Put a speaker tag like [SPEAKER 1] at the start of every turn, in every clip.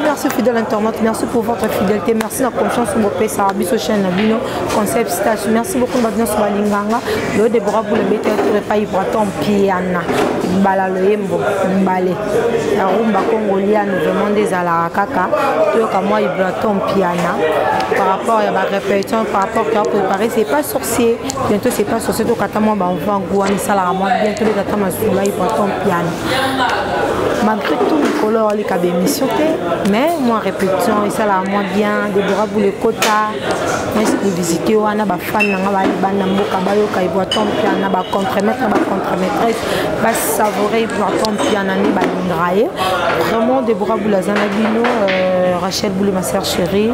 [SPEAKER 1] Merci fidèle internaute, merci pour votre fidélité, merci de la confiance sur vos pays, ça a biso chaîne Nabino, concept station, merci beaucoup de venir sur la Linganga, le Déborah pour le bêter, le pays Braton, Piana, Balaloembo, Mbale, la rumba congolienne, nous demandons à la Kaka, tout comme moi, Braton, Piana, par rapport à la répétition, par rapport à préparer, c'est pas sorcier, bientôt c'est pas sorcier, donc à moi, on va en Gouani, ça la ramène, bientôt les Katama sur la Braton, Piana. Malgré tout, le color, les cabines émission, mais moi, répétition, et ça la moi bien, Déborah pour le quota, mais c'est de visiter, on a des fans, on a des banambo, qui voient ton piano, on a contre-maîtresse, on va savourer, voir ton piano, on va vraiment, Déborah pour la Zanabino, Rachel Boulé, ma soeur chérie,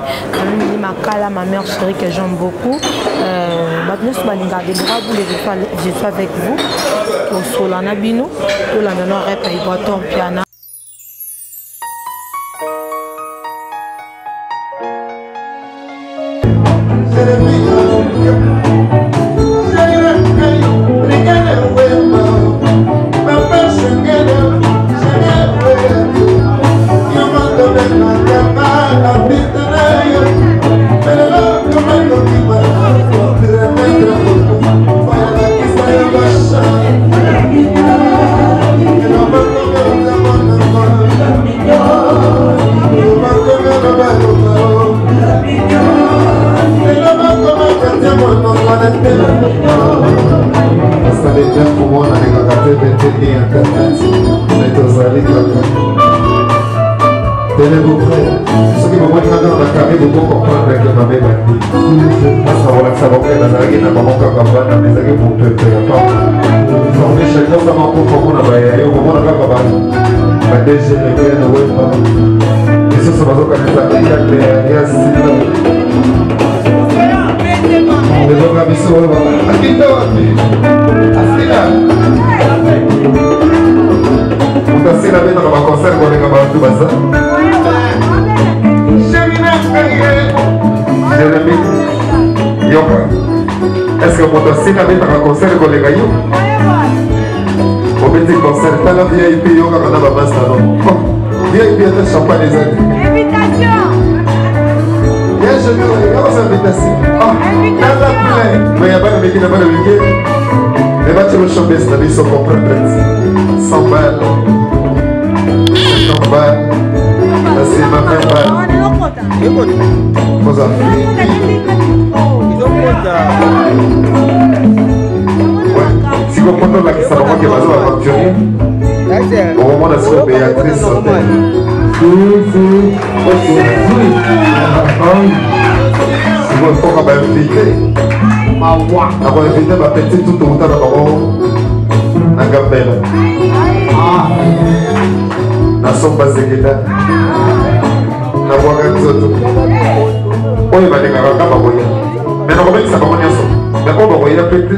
[SPEAKER 1] ma Kala, ma mère chérie que j'aime beaucoup. Déborah Boulé, je suis avec vous. Au Solanabino, tout la maintenant répète, il voit ton piano.
[SPEAKER 2] Tenez-vous prêts. Ceux qui vont voir dans la carrière, vous pouvez comprendre avec le mamé bandi. Parce qu'on va savoir que la nargue n'a pas encore campagne, mais ça qui pour te faire pas. Formez chacun ça m'a pour qu'on a baillé, au moment où on a pas ma dégénérée ne voit pas. Et ça, ça va se connaître ça. Il y a des assis. Les gens qui sont là, à qui t'as assis là. On t'a assis là dans un concert qu'on est comme un tout bazar. Jérémy, Yoka, est-ce que votre site avait un concert pour les gagnants? Au petit concert, t'as la VIP Yoka qu'on a ma base là-bas. VIP est un champagne des années. Invitation! Bien, je veux regarder cette invitation. Ah, dans la plaie. Mais il n'y a pas de mec qui n'a pas de week-end. Les matchs de champion, c'est la vie, ils sont complètes. 100 balles. 50 balles. Là, c'est ma même balle. Cosa? Si vous comprenez la question, c'est que vous allez aventurier. Au moment de la Béatrice sautait. Si vous pouvez m'inviter, on va inviter ma petite tout au temps à Gambela. Na somba zegeda. Na boga nzoto. Oye balinga kama boya. Mais na komeli saba konya so. Mais ko boya pete.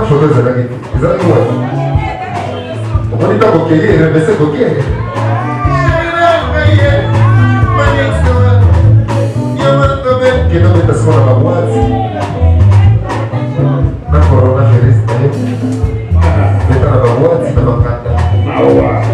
[SPEAKER 2] photo ezalaki ezalaki wana omoni ntango okeye revese kokeye kenda beta sima na babwati na coronavirus na ye beta na babwati na bakanda mawa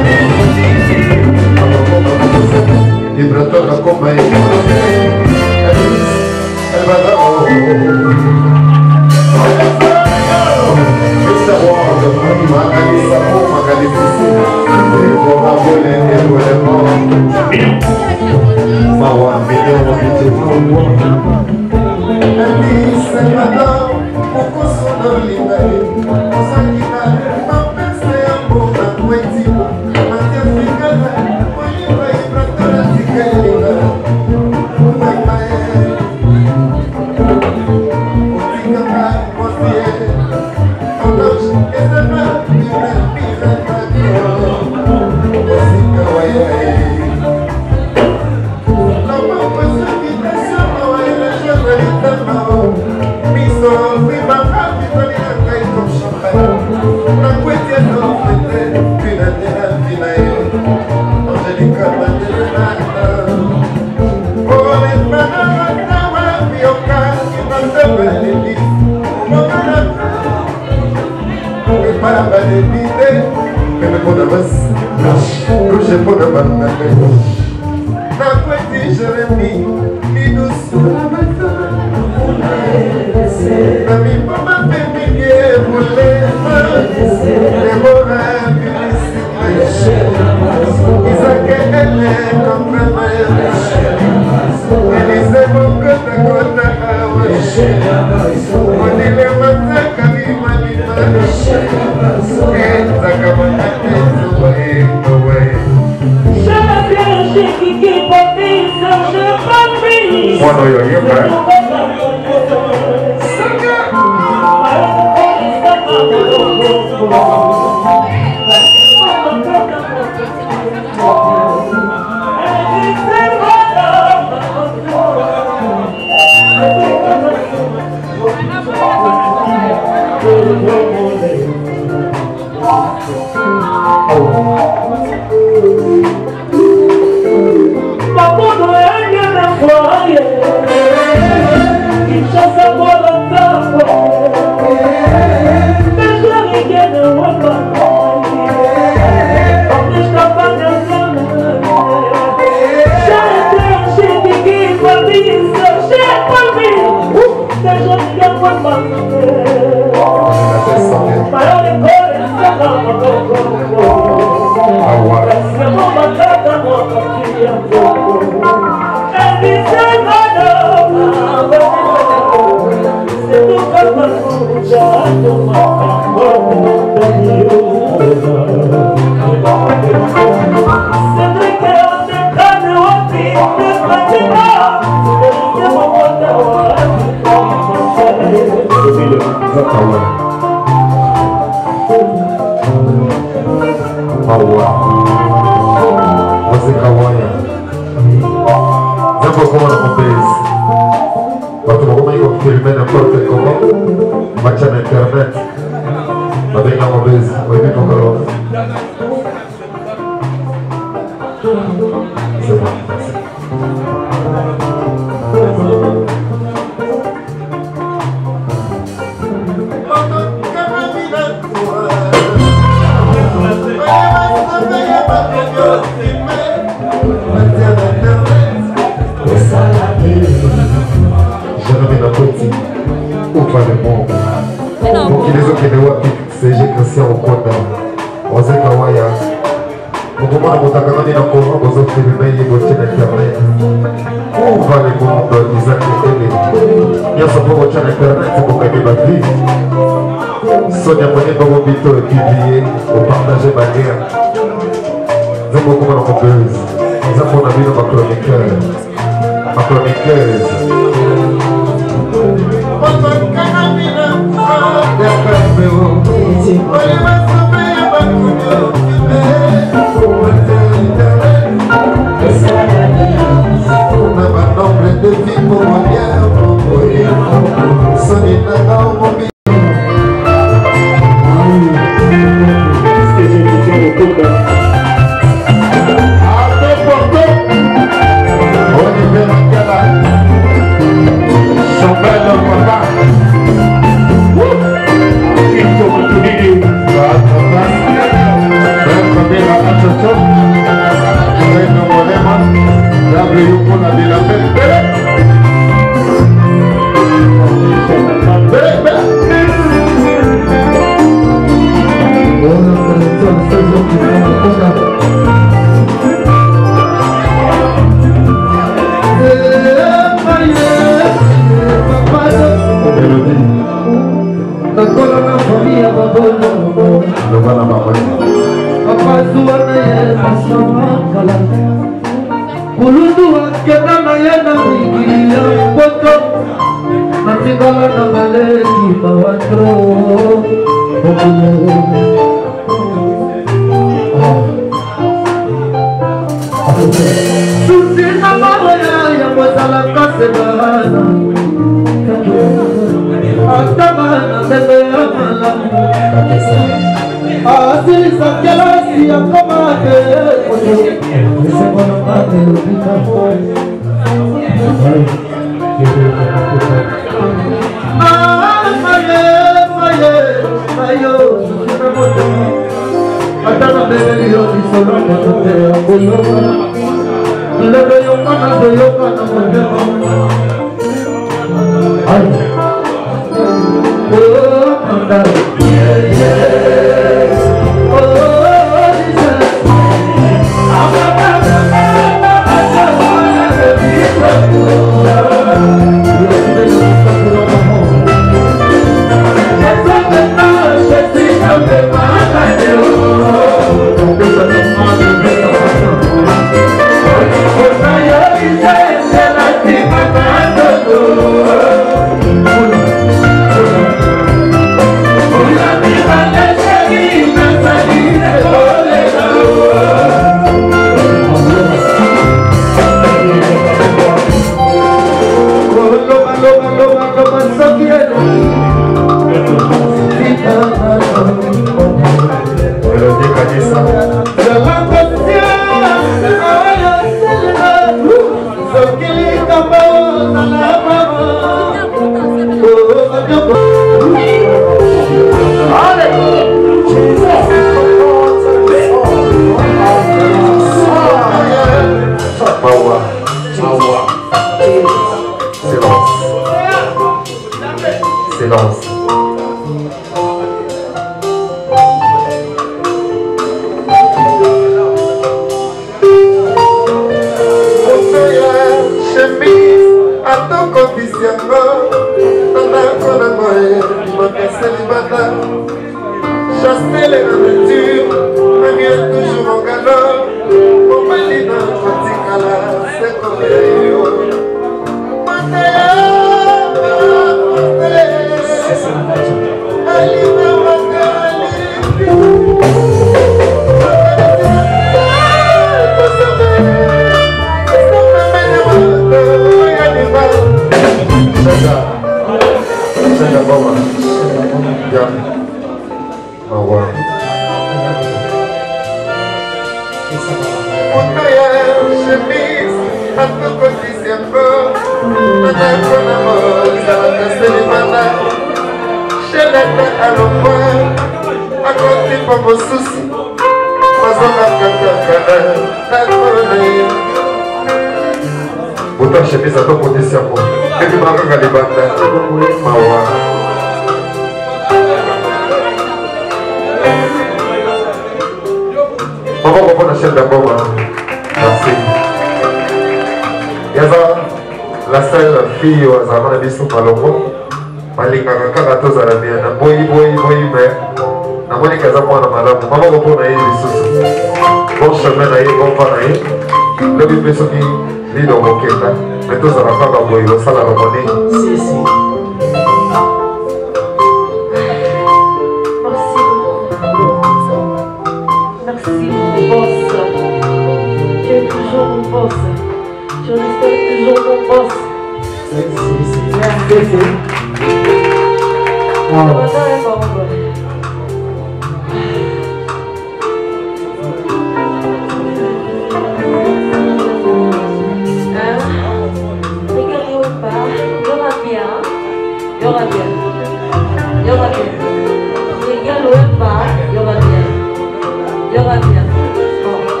[SPEAKER 3] Il y aura bien.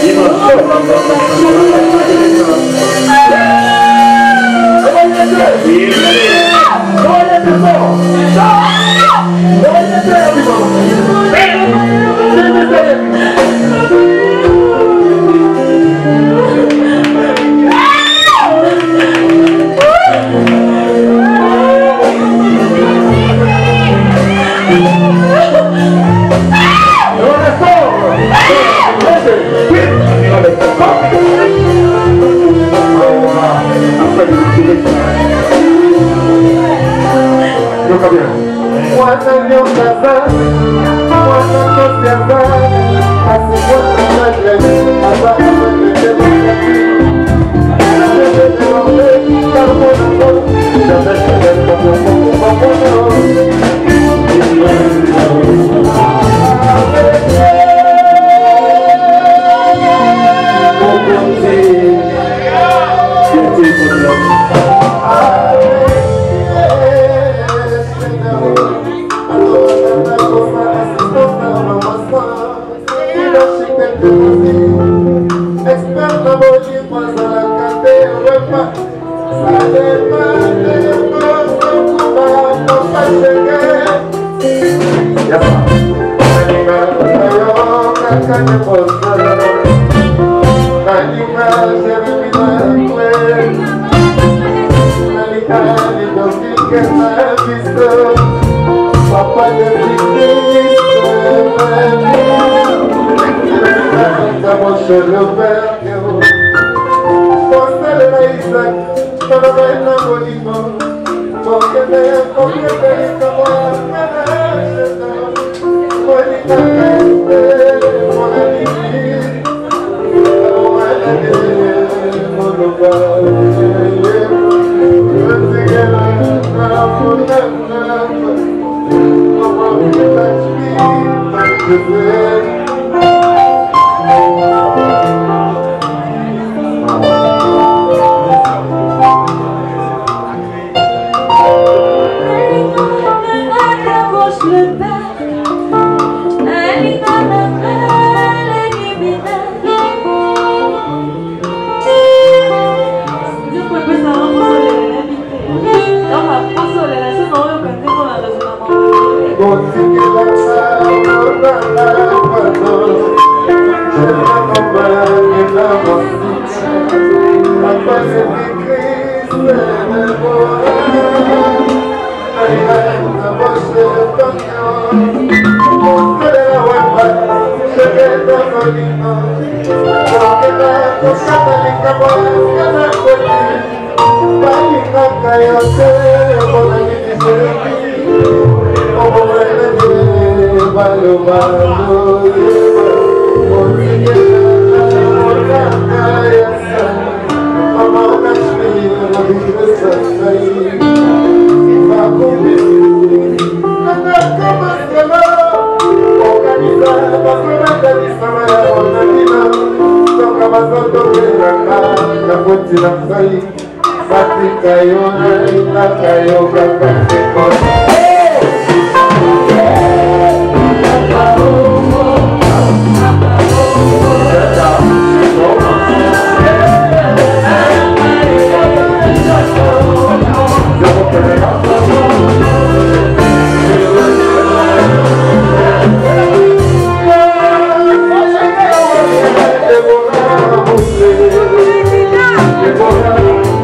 [SPEAKER 3] Viva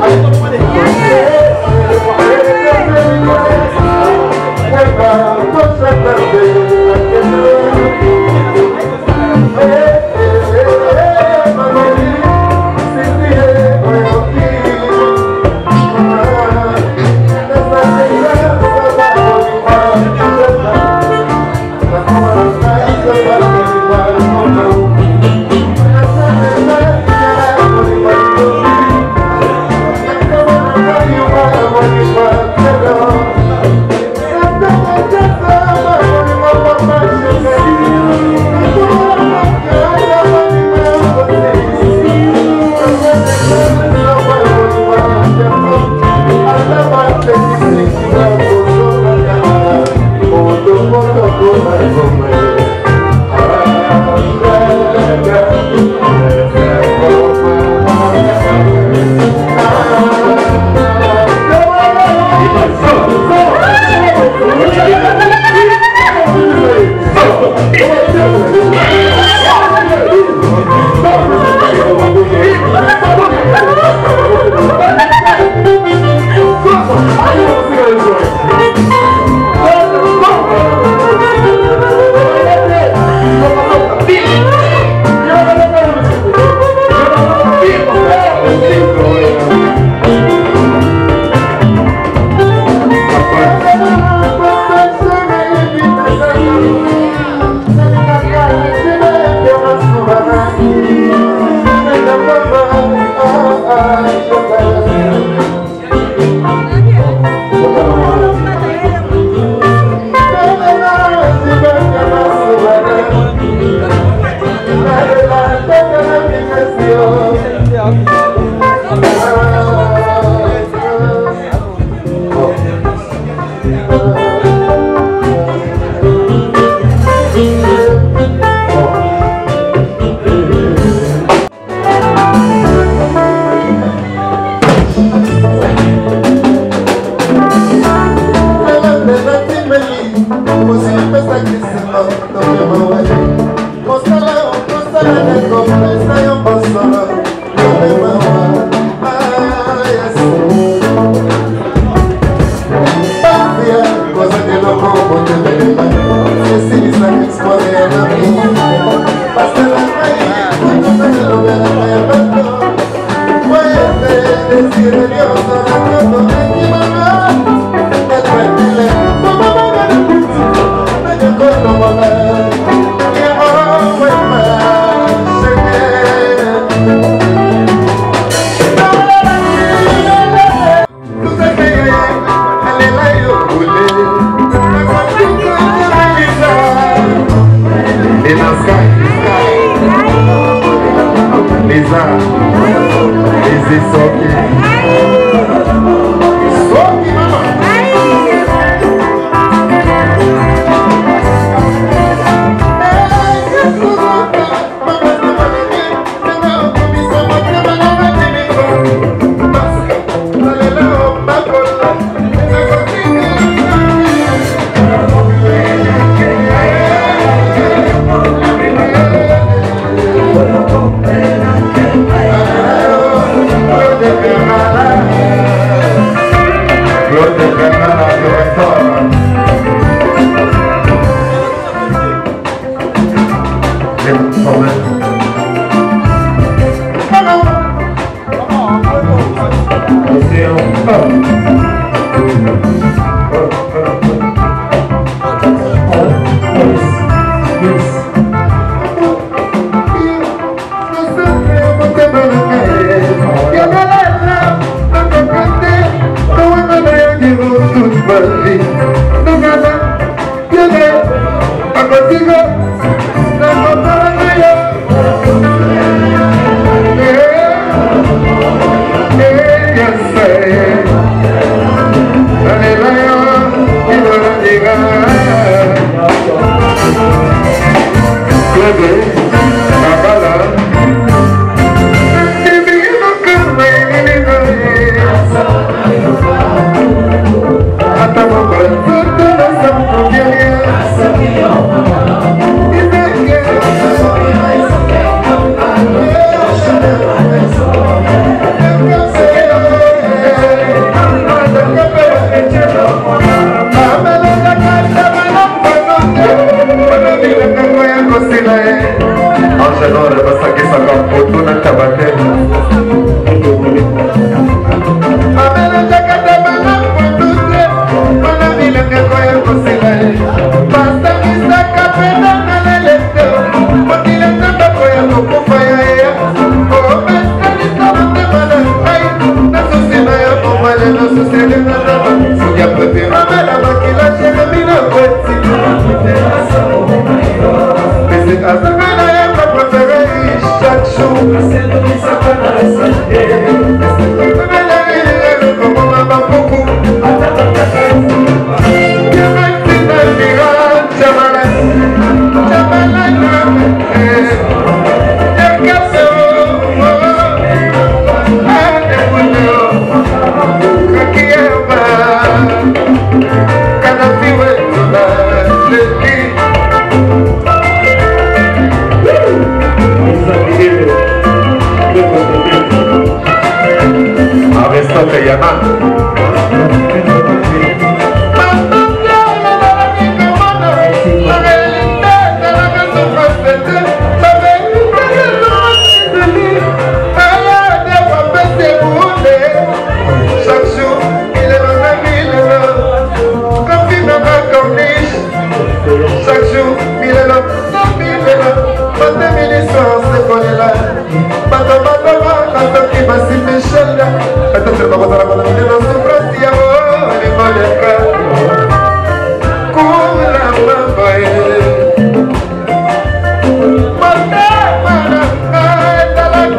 [SPEAKER 2] Ay,
[SPEAKER 3] Thank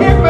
[SPEAKER 3] you.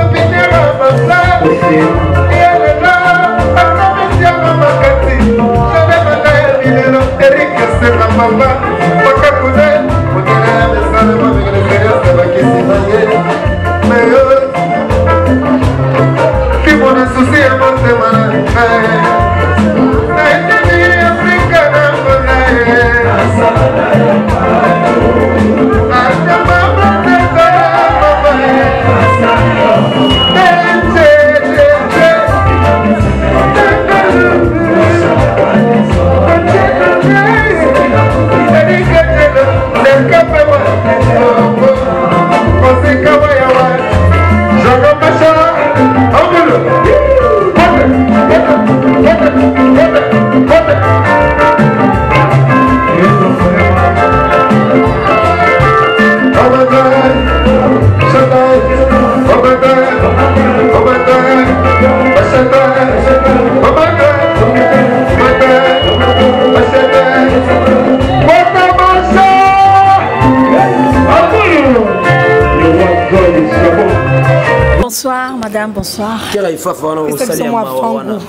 [SPEAKER 3] Bonsoir, madame, bonsoir.
[SPEAKER 1] Quel est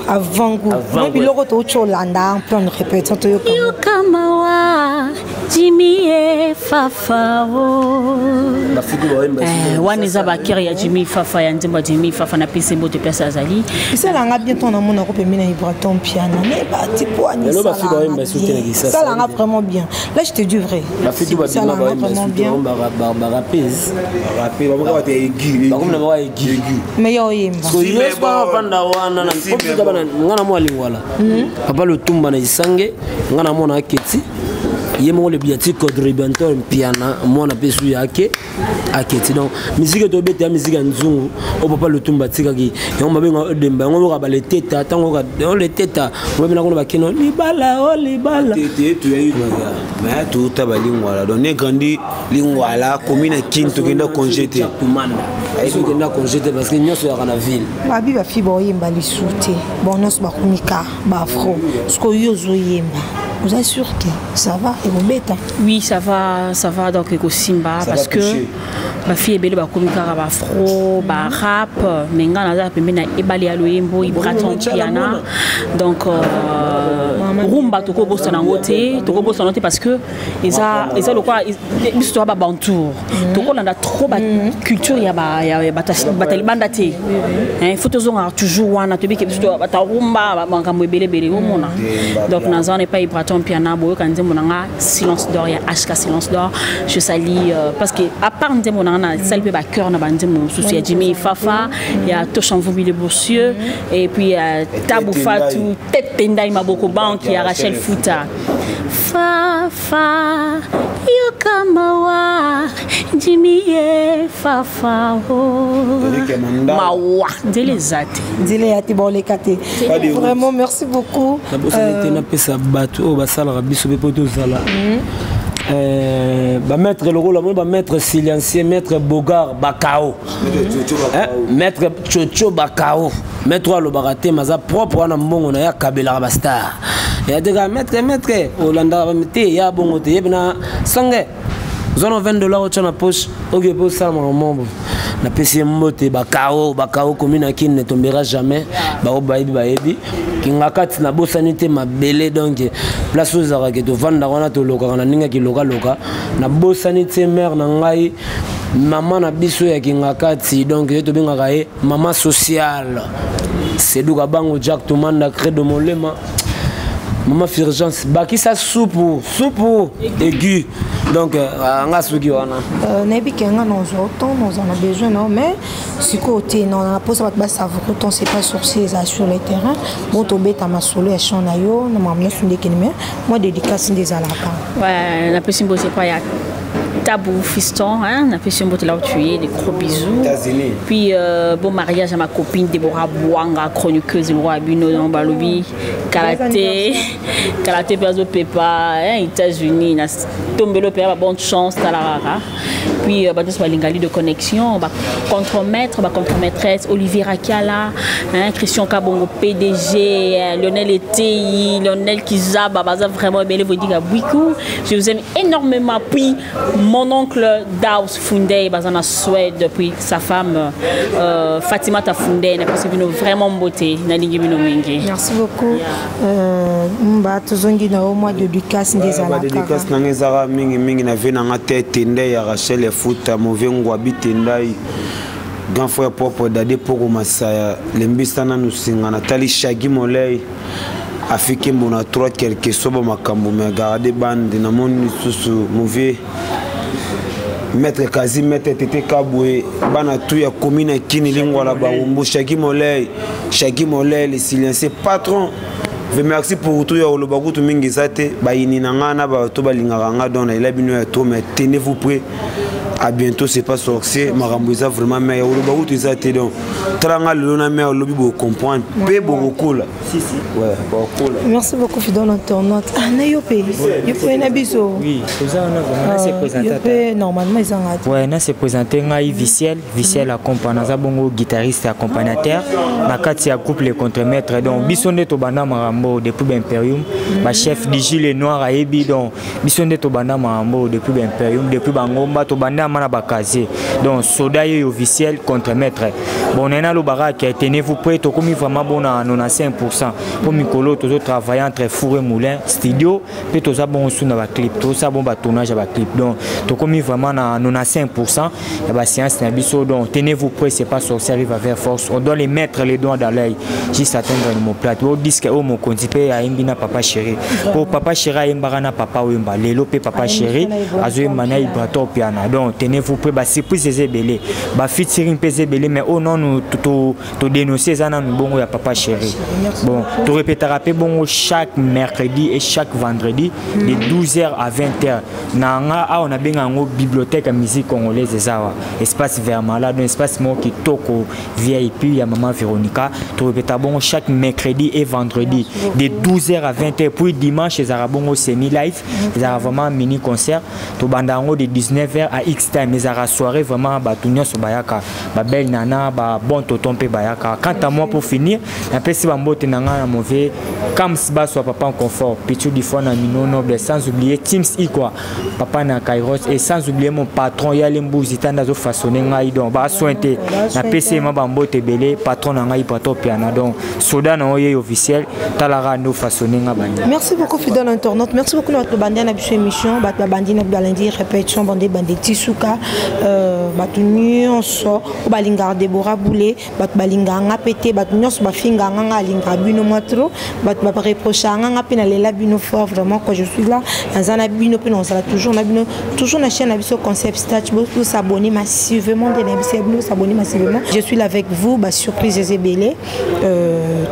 [SPEAKER 1] avant-goût. Mais le retour au Landa, on peut répéter.
[SPEAKER 3] Yokamawa, Jimmy et Fafa. Waniza bakiri ya Jimmy Fafa ya ndimba Jimmy Fafa na pisi mbote pesa azali.
[SPEAKER 1] Ça l'a bientôt na mona ko pemina ibraton piano. Mais ba tipo ani ça. Ça l'a vraiment bien. Là je te dis vrai.
[SPEAKER 4] La fille va dire vraiment bien. Rapise. Rapé, on va aigu. Comme na va aigu.
[SPEAKER 1] Mais yo yemba.
[SPEAKER 4] So yes ba panda wana na popika bana ngana mo alingwala. Papa le tumba na isange ngana mo na keti. Yemo le biati contributeur piano mo na pesu yake aketi. Donc musique to beta musique nzungu o papa le tumba tikaki. Yo mabenga demba ngo ka bale teta tango ka le teta ngo bina ko ba kino libala o libala.
[SPEAKER 5] Tete tu yayi mais tout tabalingwala. Donc ne grandi lingwala commune Kinto kenda congété.
[SPEAKER 4] Ils sont là congétés parce que nous sommes dans la ville.
[SPEAKER 1] Babi ba fi bo yemba li souté. Bon nos ba kunika ba afro. Ce que yo zo yemba. Vous êtes sûr que ça va et vous bêta?
[SPEAKER 3] Oui, ça va donc au Simba parce que ma fille est belle ba kunika ba afro, ba rap, mais ngana za pembe na ebali ya loyembo ibraton piano. Donc rumba toko bossa na ngote, toko bossa noté parce que eza le quoi histoire ba bantour. Toko landa trop ba culture ya ba batalibanda te. Hein, faut toujours wana to bi ke biso ba rumba ba ngambo ebele bele o mona. Donc naza n'est pas ibraton piano boyo kan nzembo nanga silence d'or ya HK silence d'or. Je salue parce que à part nzembo nanga salpe ba cœur na ba nzembo souci ya Jimmy Fafa, il y a Toshanvumi le Boursieux et puis Tabou Fatou tête tendai maboko bank qui a Rachel Fouta. Fafa Yokamawa Jimmy Fafa Mawa Dile Zati
[SPEAKER 1] Dile Yati bon les kate. Vraiment merci beaucoup.
[SPEAKER 4] Na pesa bato basala biso be poto zala. Ba maître le rôle ba maître silencieux maître Bogar Bakao. Maître Chocho Bakao. Maître le baraté maza propre na mbongo na ya kabela ba star. Ya de maître Olanda mete ya bongo te yebna sangue. Zone $20 au chana poche ok pour ça mon membre. Na pesi mbote Bakao commune qui ne tombera jamais. Ba baebi kingakati na bosanité mabele donc place aux arake to vanda wana to loka na ninga ki loka na bosanité mère na ngai maman na biso ya kingakati donc to bengaka e maman sociale c'est duka bango Jack to manda credo molema maman urgence bakisa soupe aigu donc nga suki wana
[SPEAKER 1] nebi kenga nous on a besoin non mais si côté non on a posé ba savoir autant c'est pas sorcier sur le terrain bon to beta ma solo et chon na yo na mamna sunde kenime moi dédicace des alaka
[SPEAKER 3] ouais la personne c'est pas ya Tabou fiston, hein, on a fait sur le là où tu es, des gros bisous. Puis bon mariage à ma copine Déborah Bouanga, chroniqueuse du roi Abino dans Balobi, karaté perso pepa, États-Unis, na tombé le père, bonne chance, talara. Puis bah soit l'ingali de connexion, bah contre-maîtresse Olivier Rakiala, hein, Christian Kabongo PDG, Lionel Etei, Lionel Kiza, bah vraiment bien vous dire à Bouikou, je vous aime énormément. Puis mon oncle Daus Fundé en Suède depuis sa femme Fatima Fundé n'a pas vraiment beauté.
[SPEAKER 1] Merci beaucoup. Mba tozongi na au mois de Lucas ndezala kaka.
[SPEAKER 5] Lucas na ngezara mingi na vena nga tete ndé ya Rachel Futa mauvais ngwabi tendai. Grand frère propre d'Adé pour Masaya, l'embistana nous singa Nathalie Shagi Molay, Afrique Mona 3 quelque soba makambo mais garder bande na mon susu mauvais maître Kazi maître Tete Kaboué bana tout ya commune kini lingwa la Barumbu Shagi Molay les silencieux patron. Merci pour tout ya olobakutu mingi zate ba ininanga na ba to balingaka nga don na ilabino ya to mais tenez-vous prêts. À bientôt, c'est pas sorcier. Marambouza vraiment meilleur. Ou le baou tu sais donc. Tranga le lona meilleur lobby pour comprendre. Peu beaucoup là. Si. Ouais, beaucoup là.
[SPEAKER 1] Merci beaucoup fidèle internaute. Ah na yopé. Yopé na biso.
[SPEAKER 6] Oui, ça on a vraiment c'est présenté.
[SPEAKER 1] Yopé normalement ils ont.
[SPEAKER 6] Ouais, na c'est présenté ngai Viciel accompagnateur za bongo guitariste accompagnateur. Na kati ya couple contre-maître donc bisonde to banda marambo depuis Imperium. Ma chef du gilet noir a ebi donc bisonde to banda marambo depuis Imperium depuis Bangomba to banda Bakazi. Donc soda officiel contre maître. Bon on a le barak qui a été vous prêt to comme vraiment bon à 95% pour Mikolo tous travailler entre Four et Moulin studio puis tous ça bon sous na clip tout ça bon ba tournage ba clip donc to comme vraiment à 95% et ba séance na biso donc tenez-vous prêt c'est pas sorcier arrive vers force on doit les mettre les doigts dans l'œil juste atteindre le mot plat au disque au mon contipe à imbina papa chéri pour papa chéri imbarana papa wemba lelo pe papa chéri azo mana ibrato piana donc tenez-vous prêts, bah surprise c'est belé, bah featuring c'est belé, mais oh non nous tout dénoncer ça nous bon ya papa chéri. Bon, tu répéteras bon chaque mercredi et chaque vendredi de 12h à 20h. Nanga on a bien une bibliothèque à musique congolaise ça espace Verma là, dans espace moi qui toko VIP ya maman Véronica. Tu répéteras bon chaque mercredi et vendredi de 12h à 20h puis dimanche les arabons semi live, les vraiment mini concert. Tu bandango de 19h à X time les ara soirée vraiment ba tunyo so bayaka ba belle nana ba bon toton pe bayaka. Quant à moi pour finir un peu si ba mbote nanga na mauvais comme si ba soit papa en confort pichu di fona mino noble sans oublier Teams I quoi papa na Kairos et sans oublier mon patron ya lembuzi tanda zo façonner ngai donc ba sointé na PC ma ba mbote belé patron na ngai pato piano donc soda na oye officiel talara no façonner ngabani.
[SPEAKER 1] Merci beaucoup fidèle internaute, merci beaucoup notre bandit na biso émission ba bandit na lundi répétition bandit Tisuka batu nyonso balinga Deborah Boulé batu balinga nga pété batu nyonso bafinga nga linga bino motro batu ba reprocha nga pe na lela bino fort vraiment quand je suis là dans bino pe on sera toujours na chaîne na biso concept stage vous s'abonner massivement de s'abonner massivement je suis là avec vous ba surprise Zébélé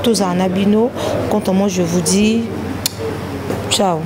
[SPEAKER 1] tous en abino quant à moi je vous dis ciao.